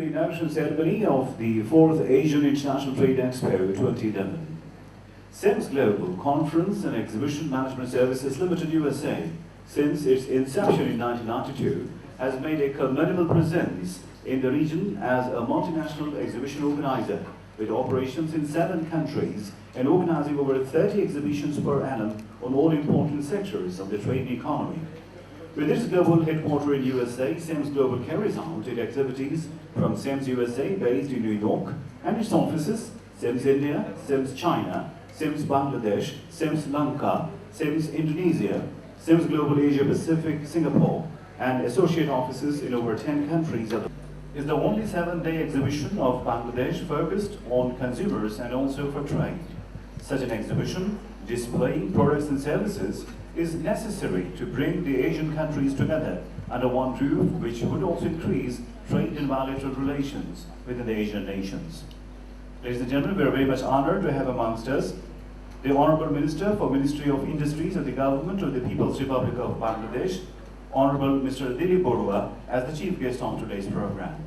the inaugural ceremony of the 4th Asian International Trade Expo 2011. CEMS Global Conference and Exhibition Management Services Limited USA, since its inception in 1992, has made a commendable presence in the region as a multinational exhibition organizer with operations in 7 countries and organizing over 30 exhibitions per annum on all important sectors of the trade economy. With its global headquarters in USA, CEMS Global carries out its activities from CEMS USA, based in New York, and its offices, CEMS India, CEMS China, CEMS Bangladesh, CEMS Lanka, CEMS Indonesia, CEMS Global Asia Pacific, Singapore, and associate offices in over 10 countries. Is the only 7-day exhibition of Bangladesh focused on consumers and also for trade. Such an exhibition, displaying products and services, is necessary to bring the Asian countries together under one roof, which would also increase trade and bilateral relations within the Asian nations. Ladies and gentlemen, we are very much honored to have amongst us the Honorable Minister for Ministry of Industries of the Government of the People's Republic of Bangladesh, Honorable Mr. Dilip Borua, as the chief guest of today's program.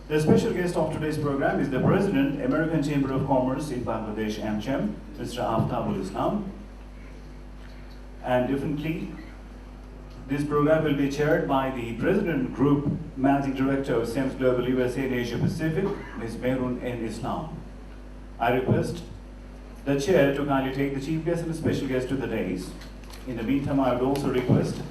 The special guest of today's program is the President, American Chamber of Commerce in Bangladesh, AmCham, Mr. Aftabul Islam. And differently, this program will be chaired by the President Group Managing Director of CEMS Global USA and Asia Pacific, Ms. Mehrun N. Islam. I request the chair to kindly take the chief guest and the special guest to the dais. In the meantime, I would also request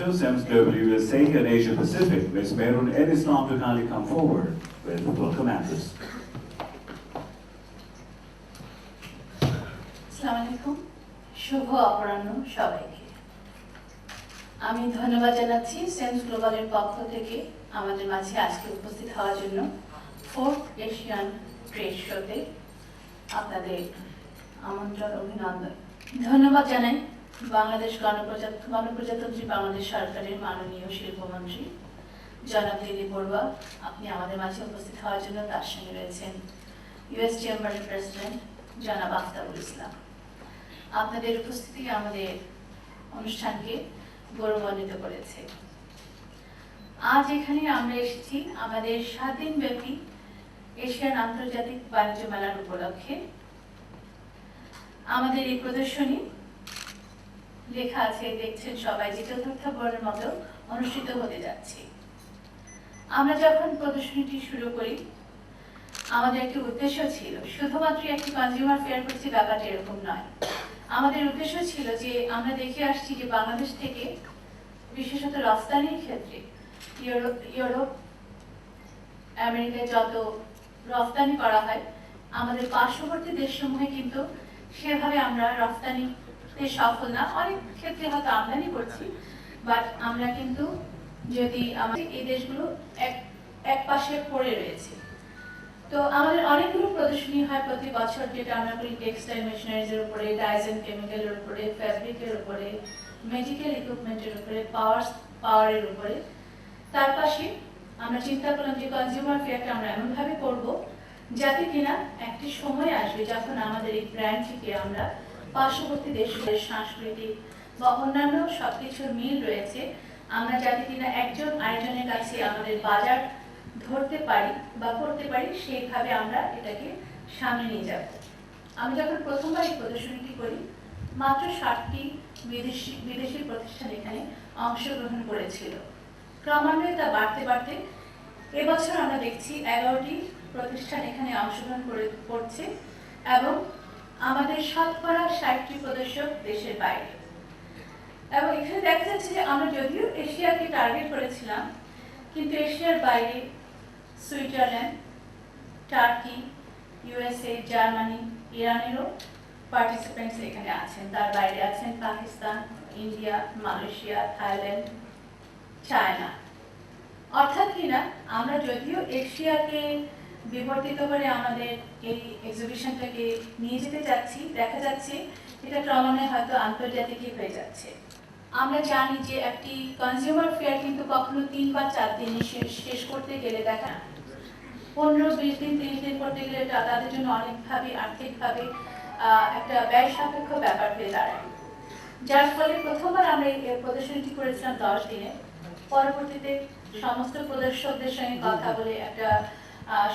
CEMS Global USA and Asia Pacific, Ms. Mehrun N. Islam, to kindly come forward with welcome address. Assalamualaikum, শুভ অপরাহ্ন সবাইকে। আমি ধন্যবাদ জানাচ্ছি CEMS গ্লোবালের পক্ষ থেকে আমাদের মাঝে আজকে উপস্থিত হওয়ার জন্য 4th এশিয়ান ট্রেড শোতে আপনাদের আমন্ত্রণ অভিনন্দন। ধন্যবাদ জানাই বাংলাদেশ গণপ্রজাতন্ত্রী বাংলাদেশ সরকারের মাননীয় শিল্পমন্ত্রী জনাব দিলীপ বড়ুয়া, আপনি আমাদের মাঝে উপস্থিত হওয়ার জন্য। তার সঙ্গে রয়েছেন ইউএস চেম্বারের প্রেসিডেন্ট জনাব আফতাবুল ইসলাম। আপনাদের উপস্থিতি আমাদের অনুষ্ঠানকে গৌরবান্বিত করেছে। আজ এখানে আমরা এসেছি আমাদের 7 দিনব্যাপী এশিয়ান আন্তর্জাতিক বাণিজ্য মেলার উপলক্ষে। আমাদের এই প্রদর্শনী লেখা আছে, দেখছেন সবাই, যে চতুর্থবারের মতো অনুষ্ঠিত হতে যাচ্ছে। আমরা যখন প্রদর্শনীটি শুরু করি, আমাদের একটি উদ্দেশ্য ছিল শুধুমাত্র একটি কনজিউমার ফেয়ার করছি, ব্যাপারটা এরকম নয়। আমাদের উদ্দেশ্য ছিল যে আমরা দেখে আসছি যে বাংলাদেশ থেকে বিশেষত রফতানির ক্ষেত্রে ইউরোপ, আমেরিকায় যত রফতানি করা হয়, আমাদের পার্শ্ববর্তী দেশসমূহে কিন্তু সেভাবে আমরা রফতানিতে সফল না। অনেক ক্ষেত্রে হয়তো আমদানি করছি, বাট আমরা কিন্তু যদি আমাদের এই দেশগুলো এক পাশে পড়ে রয়েছে। তো আমাদের অনেকগুলো প্রদর্শনী হয় প্রতি বছর, যেটা আমরা করি টেক্সটাইল মেশিনারিজ এর উপরে, ডাইস এন্ড কেমিক্যালের উপরে, ফ্যাব্রিকের উপরে, মেডিকেল ইকুইপমেন্টের উপরে, পাওয়ারের উপরে। তার পাশে আমরা চিন্তা করলাম যে কনজিউমার ফেয়ারটা আমরা এমনভাবে করব যাতে কিনা একটি সময় আসবে যখন আমাদের এই ব্র্যান্ডটিকে আমরা পার্শ্ববর্তী দেশের সাংস্কৃতিক বা অন্যান্য সবকিছুর মিল রয়েছে, আমরা যাতে কিনা একজন আরেকজনের কাছে আমাদের বাজার ধরতে পারি বা করতে পারি, সেইভাবে আমরা এটাকে সামনে নিয়ে যাব। আমি যখন প্রথমবার এই প্রদর্শনীটি করি, মাত্র 60টি বিদেশি প্রতিষ্ঠান এখানে অংশগ্রহণ করেছিল। ক্রমান্বয়ে তা বাড়তে বাড়তে এবছর আমরা দেখছি 11টি প্রতিষ্ঠান এখানে অংশগ্রহণ করছে এবং আমাদের শতকরা 60টি প্রদর্শক দেশের বাইরে। এবং এখানে দেখা যাচ্ছে যে আমরা যদিও এশিয়াকে টার্গেট করেছিলাম, কিন্তু এশিয়ার বাইরে সুইজারল্যান্ড, টার্কি, ইউএসএ, জার্মানি, ইরানেরও পার্টিসিপেন্টস এখানে আছেন। তার বাইরে আছেন Pakistan, India, Malaysia, Thailand, China. অর্থাৎ কিনা আমরা যদিও এশিয়াকে বিবর্তিত করে আমাদের এই এক্সিবিশনটাকে নিয়ে যেতে চাচ্ছি, দেখা যাচ্ছে এটা ক্রমান্বয়ে হয়তো আন্তর্জাতিক হয়ে যাচ্ছে। আমরা জানি যে একটি কনজিউমার ফেয়ার কিন্তু কখনো 3 বা 4 দিনে শেষ করতে গেলে দেখা 15-20 দিন 30 দিন করতে গেলে তাদের জন্য অনেকভাবে আর্থিকভাবে একটা ব্যয় সাপেক্ষ ব্যাপার হয়ে দাঁড়ায়। যার ফলে প্রথমবার আমরা এই প্রদর্শনীটি করেছিলাম 10 দিনে। পরবর্তীতে সমস্ত প্রদর্শকদের সঙ্গে কথা বলে একটা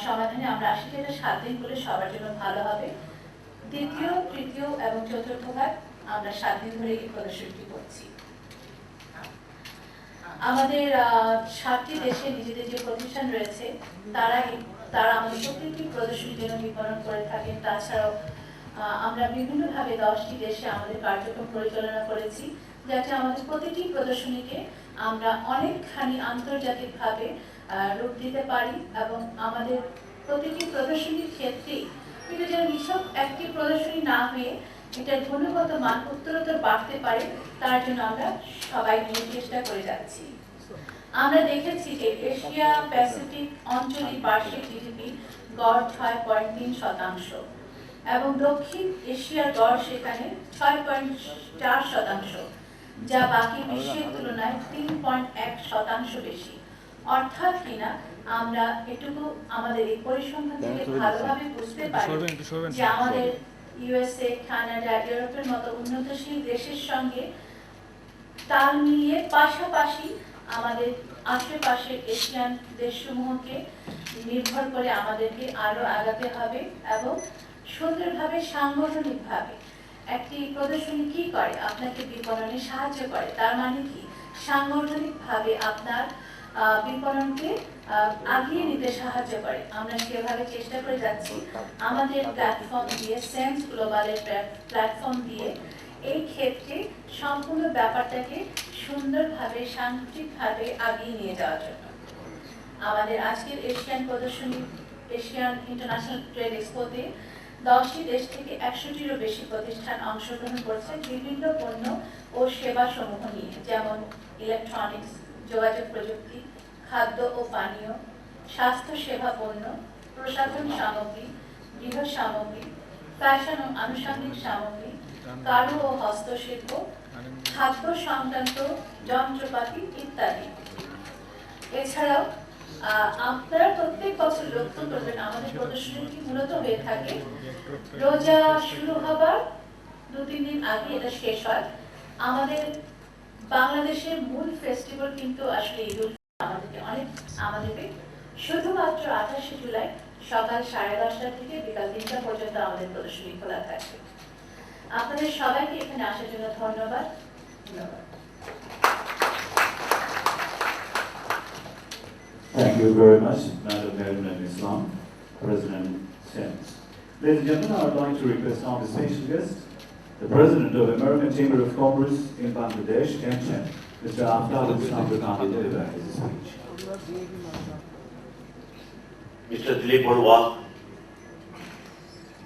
সমাধানে আমরা আসি যে এটা 7 দিন করলে সবার জন্য ভালো হবে। দ্বিতীয়, তৃতীয় এবং চতুর্থবার আমরা 7 দিন ধরে এই প্রদর্শনীটি করছি। আমাদের 7টি দেশে নিজেদের যে প্রতিষ্ঠান রয়েছে তারা আমাদের প্রত্যেকটি প্রদর্শনীর জন্য বিপণন করে থাকেন। তাছাড়াও আমরা বিভিন্নভাবে 10টি দেশে আমাদের কার্যক্রম পরিচালনা করেছি, যাতে আমাদের প্রতিটি প্রদর্শনীকে আমরা অনেকখানি আন্তর্জাতিকভাবে রূপ দিতে পারি এবং আমাদের প্রতিটি প্রদর্শনীর ক্ষেত্রেই এটা যেন নিছক একটি প্রদর্শনী না হয়ে এটার গুণগত মান উত্তরোত্তর বাড়তে পারে, তার জন্য আমরা সবাই মিলে চেষ্টা করে যাচ্ছি। আমরা দেখেছি যে এশিয়া প্যাসিফিক অঞ্চলের বার্ষিক জিডিপি গড় 6.3% এবং দক্ষিণ এশিয়ার গড় সেখানে 6.4%, যা বাকি বিশ্বের তুলনায় 3.1% বেশি। অর্থাৎ কিনা আমরা এটুকু আমাদের এই পরিসংখ্যান থেকে ভালোভাবে বুঝতে পারি যে আমাদের ইউএসএ, কানাডা, ইউরোপের মতো উন্নতশীল দেশের সঙ্গে তাল মিলিয়ে পাশাপাশি আমাদের আশেপাশের এশিয়ান দেশসমূহকে নির্ভর করে আমাদেরকে আরো আগাতে হবে এবং সুন্দরভাবে সাংগঠনিকভাবে একটি প্রদর্শনী কি করে, আপনাকে বিপণনে সাহায্য করে। তার মানে কি, সাংগঠনিকভাবে আপনার বিপণনকে আগিয়ে নিতে সাহায্য করে। আমরা সেভাবে চেষ্টা করে যাচ্ছি আমাদের প্ল্যাটফর্ম দিয়ে, সেমস গ্লোবালের প্ল্যাটফর্ম দিয়ে এই ক্ষেত্রে সম্পূর্ণ ব্যাপারটাকে সুন্দরভাবে সাংগঠনিকভাবে আগিয়ে নিয়ে যাওয়ার জন্য। আমাদের আজকের এশিয়ান প্রদর্শনী, এশিয়ান ইন্টারন্যাশনাল ট্রেড এক্সপোতে 10টি দেশ থেকে 100টিরও বেশি প্রতিষ্ঠান অংশগ্রহণ করছে বিভিন্ন পণ্য ও সেবা সমূহ নিয়ে, যেমন ইলেকট্রনিক্স, যোগাযোগ প্রযুক্তি, খাদ্য ও পানীয়, স্বাস্থ্য সেবা পণ্য, প্রসাধন সামগ্রী, গৃহ সামগ্রী, ফ্যাশন ও আনুষঙ্গিক সামগ্রী, কারু ও হস্তশিল্প, খাদ্য সংক্রান্ত যন্ত্রপাতি ইত্যাদি। এছাড়াও আপনারা প্রত্যেক বছর লক্ষ্য করবেন আমাদের প্রদর্শনীটি মূলত হয়ে থাকে রোজা শুরু হবার 2-3 দিন আগে এটা শেষ হয়। আমাদের বাংলাদেশের মূল ফেস্টিভ্যাল কিন্তু আসলে ঈদুল আমাদেরকে শুধুমাত্র 28শে জুলাই সকাল 10:30টা থেকে বিকাল 3টা পর্যন্ত আমাদের প্রদর্শনী খোলা থাকবে। আপনাদের সবাইকে এখানে আসার জন্য ধন্যবাদ। Thank you very much, Madam Maryam Islam, President CEMS. Ladies and gentlemen, I would like to request our distinguished guest, the President of American Chamber of Commerce in Bangladesh, MCHEM, Mr. Aftab Islam, to deliver his speech. Mr. Dilip Barua,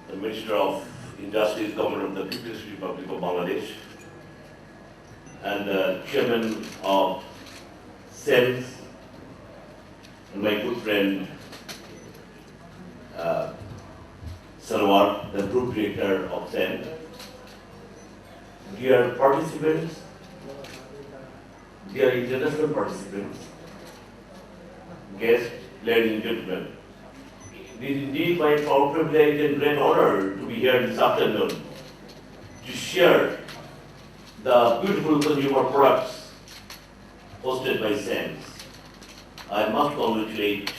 the Minister of Industries, Government of the People's Republic of Bangladesh, and the Chairman of CEMS, and my good friend Salwar, the Group Director of CEMS, dear participants, dear international participants, guests, ladies and gentlemen, it is indeed my proud privilege and great honor to be here this afternoon, to share the beautiful consumer products hosted by CEMS. I must congratulate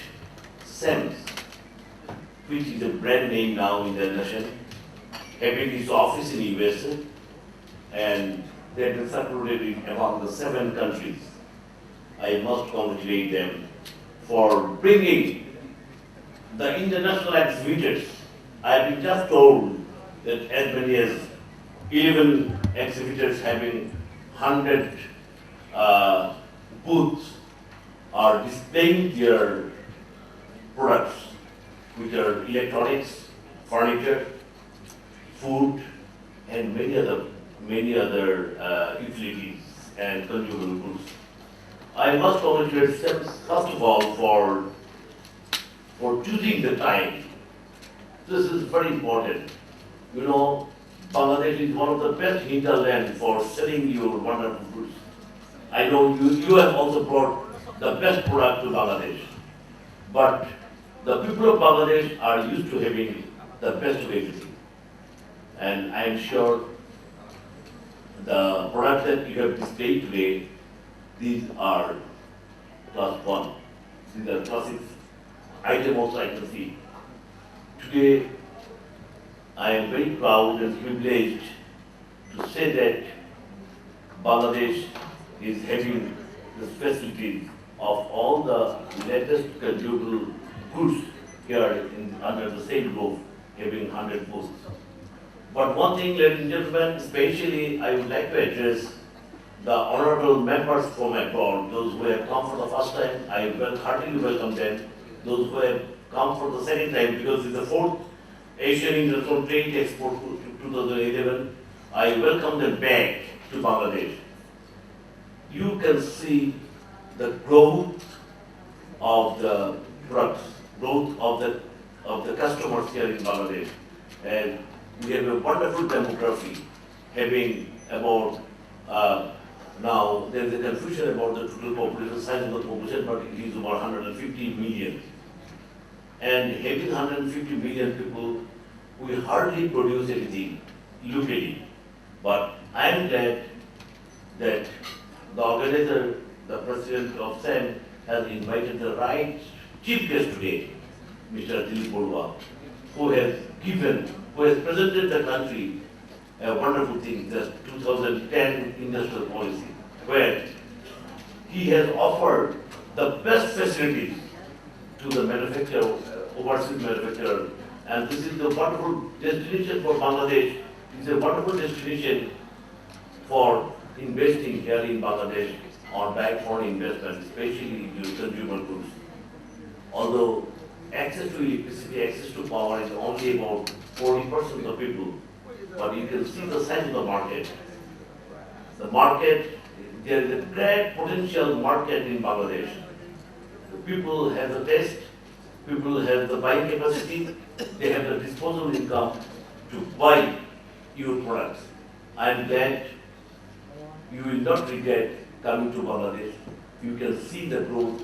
CEMS, which is a brand name now in the nation, having its office in USA, and they have circulated among the 7 countries. I must congratulate them for bringing the international exhibitors. I have been just told that as many as 11 exhibitors having 100 booths are displaying their products, which are electronics, furniture, food, and many other utilities and consumable goods. I must congratulate them first of all for choosing the time. This is very important. You know, Bangladesh is one of the best hinterland for selling your wonderful goods. I know you have also brought the best product to Bangladesh, but the people of Bangladesh are used to having the best of everything. And I am sure the products that you have displayed today, these are class 1. These are classic items also I can see. Today, I am very proud and privileged to say that Bangladesh is having the facilities of all the latest consumable goods here under the same roof, having 100 booths. But one thing, ladies and gentlemen, especially I would like to address the honorable members from abroad, those who have come for the first time. I will heartily welcome them. Those who have come for the second time, because it's the 4th Asian International Trade Expo 2011, I welcome them back to Bangladesh. You can see the growth of the products, growth of the customers here in Bangladesh, and we have a wonderful demography, having about now there is a confusion about the total population, size of the population, but it is about 150 million. And having 150 million people, we hardly produce anything locally. But I am glad that the organizer, the president of CEMS, has invited the right chief guest today, Mr. Dilip Borua, who has presented the country a wonderful thing, the 2010 industrial policy, where he has offered the best facilities to the manufacturer, overseas manufacturer, and this is the wonderful destination for Bangladesh. It's a wonderful destination for investing here in Bangladesh on direct foreign investment, especially in consumer goods. Although access to electricity, access to power is only about 40% of people, but you can see the size of the market. The market, there is a great potential market in Bangladesh. The people have the taste, people have the buying capacity, they have the disposable income to buy your products. I am glad you will not regret coming to Bangladesh. You can see the growth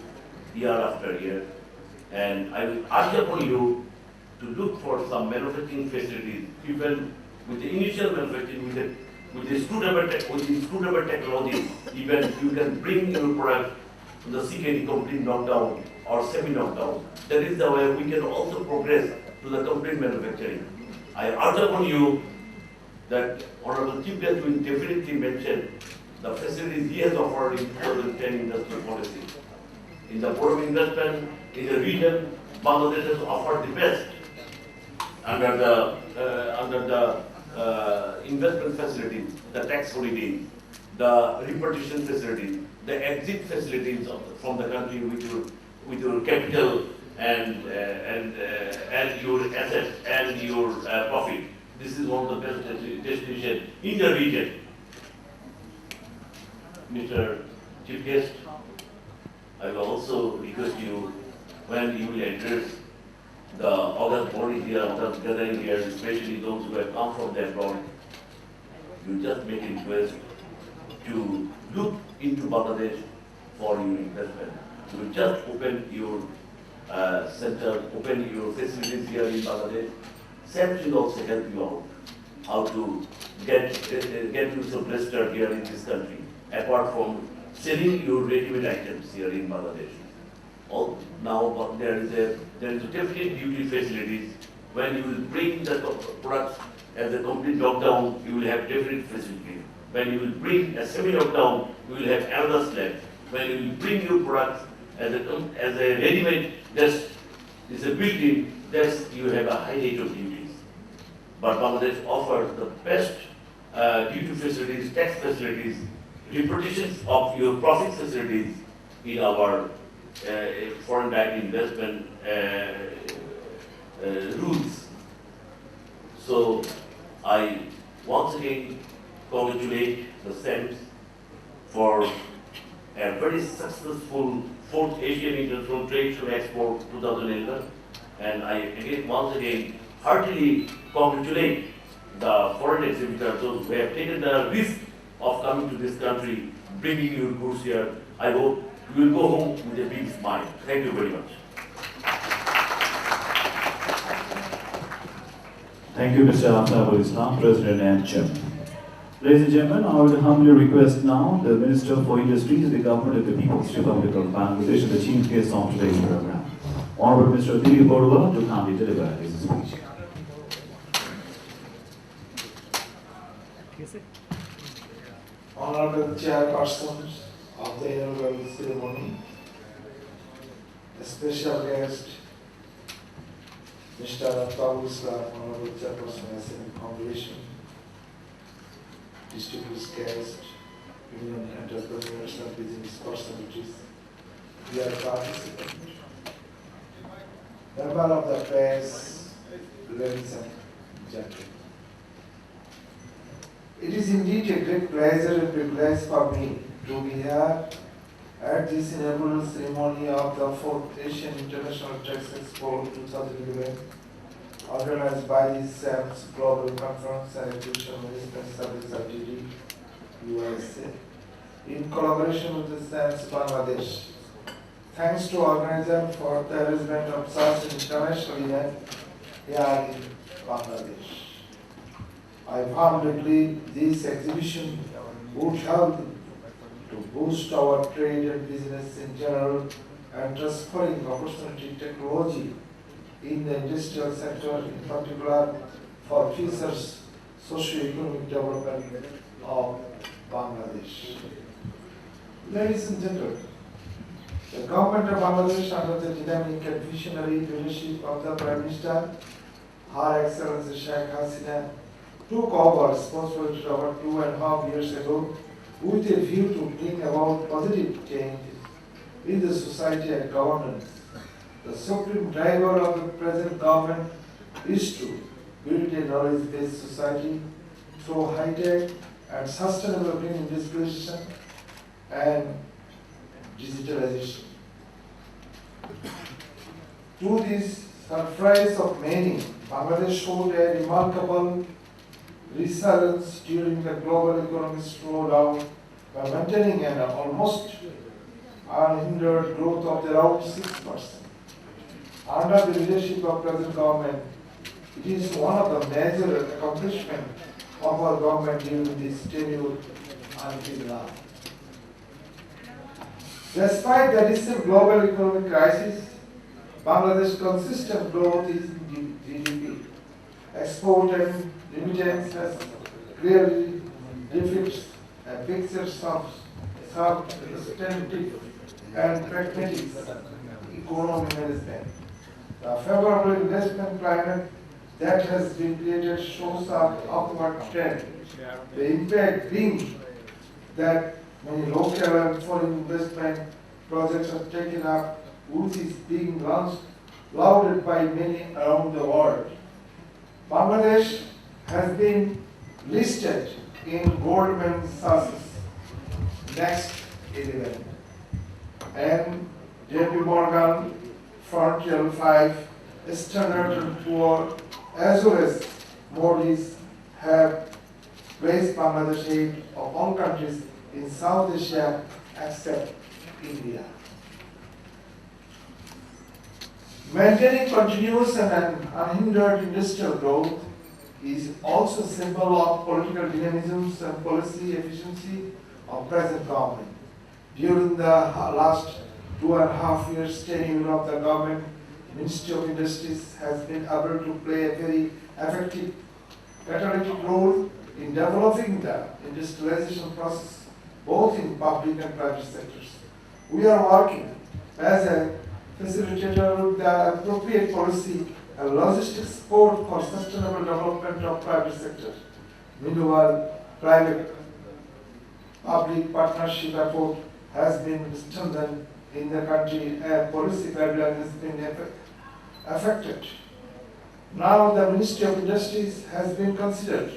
year after year. And I will urge upon you to look for some manufacturing facilities, even with the initial manufacturing, with the screwdriver technology, even you can bring your product to the CKD complete knockdown or semi-knockdown. That is the way we can also progress to the complete manufacturing. I urge upon you that Honorable Chief Guest will definitely mention the facilities he has offered in 2010 industrial policy. In the foreign investment, in the region, Bangladesh has offered the best under the investment facilities, the tax holidays, the repatriation facilities, the exit facilities from the country with your capital and your assets and your profit. This is one of the best destinations in the region. Mr. Chief Guest, I will also request you, when you will address the August body here, August gathering here, especially those who have come from the abroad, you just make a request to look into Bangladesh for your investment. You just open your center, open your facilities here in Bangladesh. CEMS will also help you out. how to get you so blessed here in this country, apart from selling your ready-made items here in Bangladesh. Now there is a definite duty facilities. When you will bring the products as a complete lockdown, you will have definite facility. When you will bring a semi-lockdown, you will have another slab. When you will bring your products as a ready-made, just it's a built-in, that's you have a high rate of duties. But Bangladesh offers the best duty facilities, tax facilities, repartitions of your profit facilities in our foreign direct investment rules. So I once again congratulate the CEMS for a very successful 4th Asian International Trade Show Expo 2011, and I again once again heartily congratulate the foreign exhibitors, those who have taken the risk of coming to this country, bringing your goods here. I hope you will go home with a big smile. Thank you very much. Thank you, Mr. Aftabul Islam, President and Chairman. Ladies and gentlemen, I would humbly request now the Minister for Industries, the Government of the People's Republic of Bangladesh, and the chief guest of today's program, Honorable Mr. Dilip Borua, to kindly deliver his speech. Honorable Chairpersons of the inaugural ceremony, special guest, Mr. Aftabul Islam, Honorable Chairperson, Assembly Foundation, distinguished guests, union entrepreneurs and business personalities, dear participants, member of the press, ladies and gentlemen. It is indeed a great pleasure and privilege for me to be here at this inaugural ceremony of the 4th Asian International Tax Expo 2011, organized by the CEMS Global Conference and Exhibition Management Service Ltd, USA, in collaboration with the CEMS Bangladesh. Thanks to organizers for the arrangement of such an international event here in Bangladesh. I firmly believe this exhibition would help to boost our trade and business in general and transferring opportunity technology in the industrial sector, in particular for future socio-economic development of Bangladesh. Ladies and gentlemen, the government of Bangladesh, under the dynamic and visionary leadership of the Prime Minister, Her Excellency Sheikh Hasina, took over responsibility over 2.5 years ago with a view to bring about positive change in the society and governance. The supreme driver of the present government is to build a knowledge-based society through high-tech and sustainable green industrialization and digitalization. To this surprise of many, Bangladesh showed a remarkable resilience during the global economic slowdown by maintaining an almost unhindered growth of around 6%. Under the leadership of present government, it is one of the major accomplishments of our government during this tenure until now. Despite the recent global economic crisis, Bangladesh's consistent growth in GDP, export and remittance has clearly depicts a picture of substantive and pragmatic economic management. The favorable investment climate that has been created shows an upward trend. The impact being that many local and foreign investment projects are taken up, which is being launched, lauded by many around the world. Bangladesh has been listed in Goldman Sachs Next 11 and JP Morgan, Frontier 5, Standard & Poor's, as well as Moody's have placed Bangladesh ahead of all countries in South Asia except India. Maintaining continuous and unhindered industrial growth is also a symbol of political dynamism and policy efficiency of present government. During the last 2.5 years tenure of the government, Ministry of Industries has been able to play a very effective catalytic role in developing the industrialization process both in public and private sectors. We are working as a facilitator with the appropriate policy and logistics support for sustainable development of private sector. Meanwhile, private-public partnership effort has been strengthened in the country and policy guideline has been affected. Now the Ministry of Industries has been considered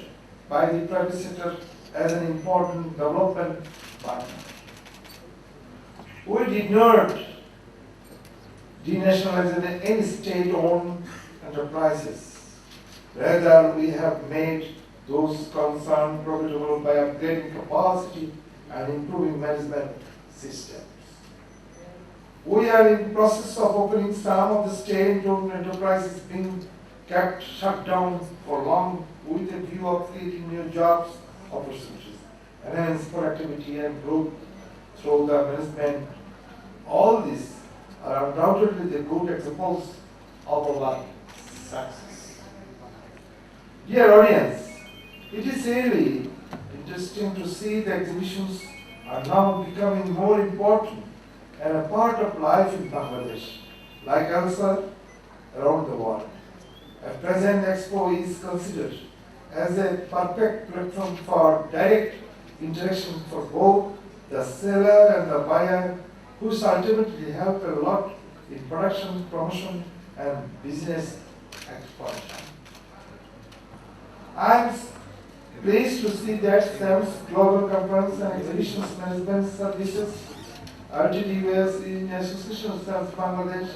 by the private sector as an important development partner. We did not denationalize any state-owned enterprises. Rather, we have made those concerned profitable by upgrading capacity and improving management systems. We are in the process of opening some of the state-owned enterprises being kept shut down for long with a view of creating new jobs opportunities, enhance productivity and growth through the management. All these are undoubtedly the good examples of our success. Dear audience, it is really interesting to see the exhibitions are now becoming more important and a part of life in Bangladesh, like elsewhere around the world. At present, Expo is considered as a perfect platform for direct interaction for both the seller and the buyer, which ultimately help a lot in production, promotion, and business expansion. I am pleased to see that CEMS Global Conference and Exhibitions Management Services RTDUS in Association of CEMS Bangladesh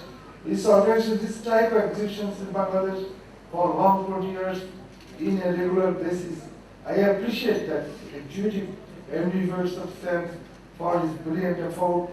is organizing this type of exhibitions in Bangladesh for long 20 years in a regular basis. I appreciate that executive endeavors of CEMS for his brilliant effort